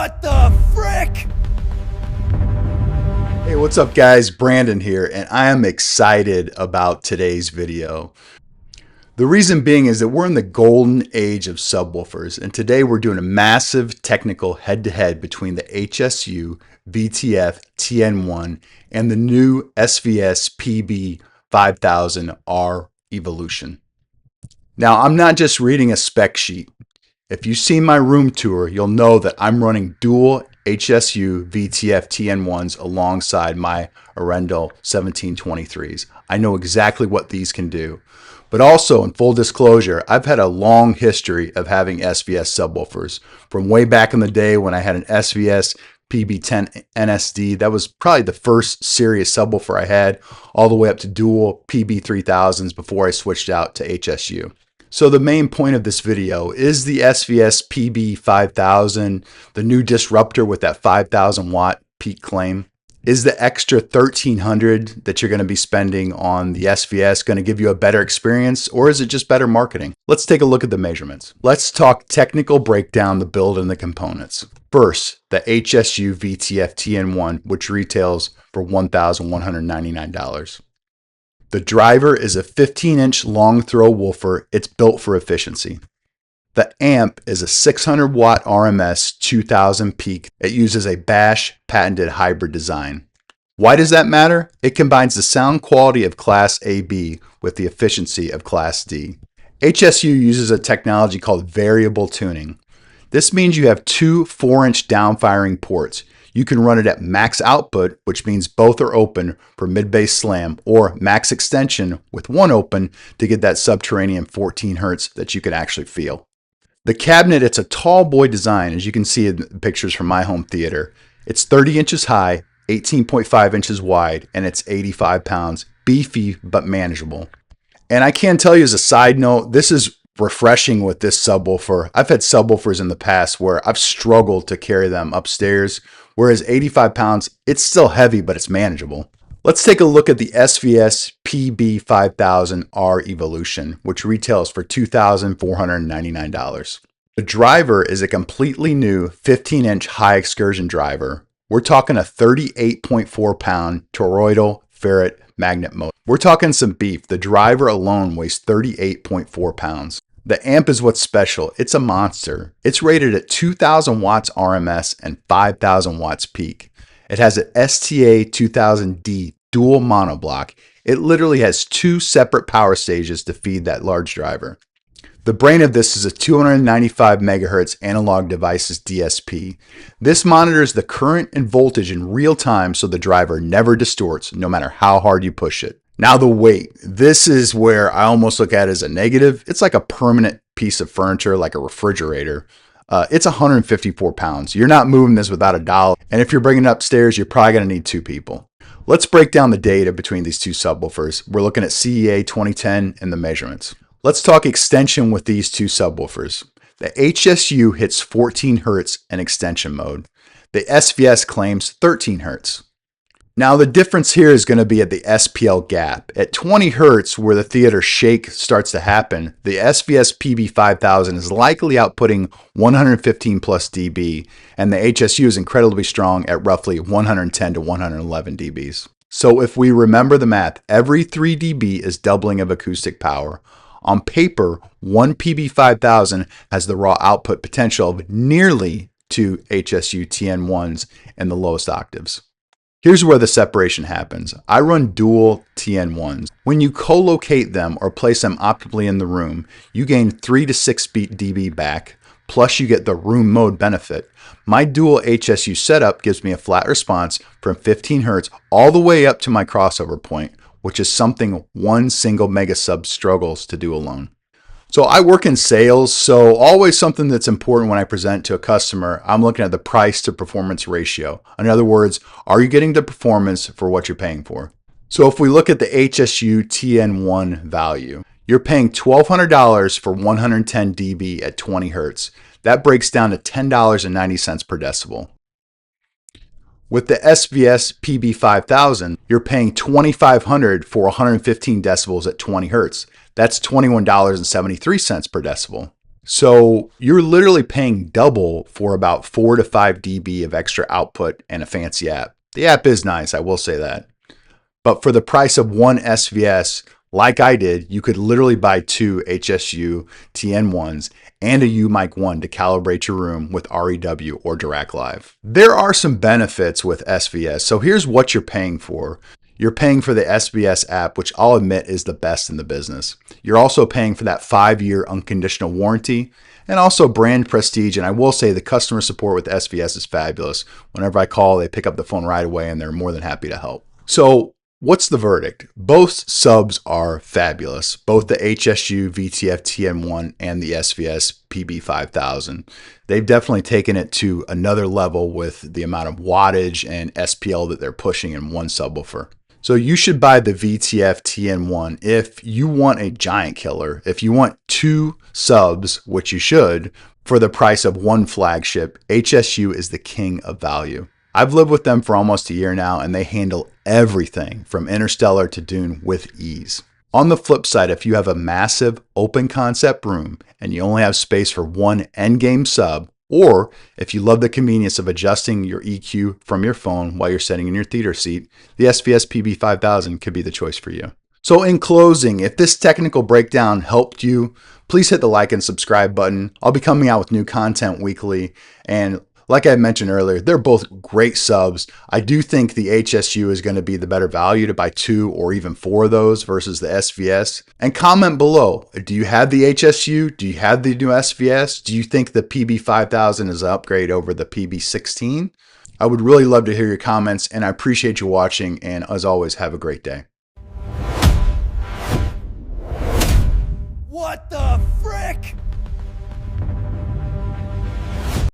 What the frick? Hey, what's up guys? Brandon here, and I am excited about today's video. The reason being is that we're in the golden age of subwoofers, and today we're doing a massive technical head-to-head between the HSU VTF-TN1 and the new SVS PB-5000 R Evolution. Now, I'm not just reading a spec sheet. If you've seen my room tour, you'll know that I'm running dual HSU VTF-TN1s alongside my Arendelle 1723s. I know exactly what these can do. But also, in full disclosure, I've had a long history of having SVS subwoofers. From way back in the day when I had an SVS PB-10NSD, that was probably the first serious subwoofer I had, all the way up to dual PB-3000s before I switched out to HSU. So the main point of this video is the SVS PB-5000, the new disruptor with that 5,000 watt peak claim. Is the extra $1,300 that you're going to be spending on the SVS going to give you a better experience, or is it just better marketing? Let's take a look at the measurements. Let's talk technical breakdown, the build and the components. First, the HSU VTF-TN1, which retails for $1,199. The driver is a 15-inch long throw woofer. It's built for efficiency. The amp is a 600 watt RMS 2000 peak. It uses a Bash patented hybrid design. Why does that matter? It combines the sound quality of Class AB with the efficiency of Class D. HSU uses a technology called variable tuning. This means you have two 4-inch downfiring ports. You can run it at max output, which means both are open for mid-bass slam, or max extension with one open to get that subterranean 14 Hz that you can actually feel. The cabinet, it's a tall boy design, as you can see in the pictures from my home theater. It's 30 inches high, 18.5 inches wide, and it's 85 pounds, beefy but manageable. And I can tell you as a side note, this is refreshing with this subwoofer. I've had subwoofers in the past where I've struggled to carry them upstairs, whereas 85 pounds, it's still heavy, but it's manageable. Let's take a look at the SVS PB-5000 R Evolution, which retails for $2,499. The driver is a completely new 15-inch high excursion driver. We're talking a 38.4 pound toroidal ferrite magnet motor. We're talking some beef. The driver alone weighs 38.4 pounds. The amp is what's special. It's a monster. It's rated at 2,000 watts RMS and 5,000 watts peak. It has an STA 2000D dual monoblock. It literally has two separate power stages to feed that large driver. The brain of this is a 295 megahertz analog devices DSP. This monitors the current and voltage in real time so the driver never distorts no matter how hard you push it. Now the weight. This is where I almost look at it as a negative. It's like a permanent piece of furniture, like a refrigerator. It's 154 pounds. You're not moving this without a dollar. And if you're bringing it upstairs, you're probably going to need two people. Let's break down the data between these two subwoofers. We're looking at CEA 2010 and the measurements. Let's talk extension with these two subwoofers. The HSU hits 14 Hz in extension mode. The SVS claims 13 Hz. Now the difference here is going to be at the SPL gap. At 20 Hz, where the theater shake starts to happen, the SVS PB-5000 is likely outputting 115 plus dB, and the HSU is incredibly strong at roughly 110 to 111 dBs. So if we remember the math, every 3 dB is doubling of acoustic power. On paper, one PB-5000 has the raw output potential of nearly 2 HSU TN1s in the lowest octaves. Here's where the separation happens. I run dual TN1s. When you co-locate them or place them optimally in the room, you gain 3 to 6 dB back, plus you get the room mode benefit. My dual HSU setup gives me a flat response from 15 Hz all the way up to my crossover point, which is something one single mega sub struggles to do alone. So I work in sales, so always something that's important when I present to a customer, I'm looking at the price to performance ratio. In other words, are you getting the performance for what you're paying for? So if we look at the HSU TN1 value, you're paying $1,200 for 110 dB at 20 Hz. That breaks down to $10.90 per decibel. With the SVS PB-5000, you're paying $2,500 for 115 decibels at 20 Hz. That's $21.73 per decibel. So you're literally paying double for about 4 to 5 dB of extra output and a fancy app. The app is nice, I will say that. But for the price of one SVS, like I did, you could literally buy 2 HSU TN1s and a UMic 1 to calibrate your room with REW or Dirac Live. There are some benefits with SVS, so here's what you're paying for. You're paying for the SVS app, which I'll admit is the best in the business. You're also paying for that 5-year unconditional warranty and also brand prestige. And I will say the customer support with SVS is fabulous. Whenever I call, they pick up the phone right away and they're more than happy to help. So what's the verdict? Both subs are fabulous, both the HSU VTF-TN1 and the SVS PB-5000. They've definitely taken it to another level with the amount of wattage and SPL that they're pushing in one subwoofer. So you should buy the VTF-TN1 if you want a giant killer. If you want 2 subs, which you should, for the price of one flagship, HSU is the king of value. I've lived with them for almost a year now, and they handle everything from Interstellar to Dune with ease. On the flip side, if you have a massive open concept room and you only have space for one endgame sub, or if you love the convenience of adjusting your EQ from your phone while you're sitting in your theater seat, the SVS PB-5000 could be the choice for you. So in closing, if this technical breakdown helped you, please hit the like and subscribe button. I'll be coming out with new content weekly, and like I mentioned earlier, they're both great subs. I do think the HSU is going to be the better value to buy 2 or even 4 of those versus the SVS. And comment below, do you have the HSU? Do you have the new SVS? Do you think the PB-5000 is an upgrade over the PB-16? I would really love to hear your comments, and I appreciate you watching, and as always, have a great day. What the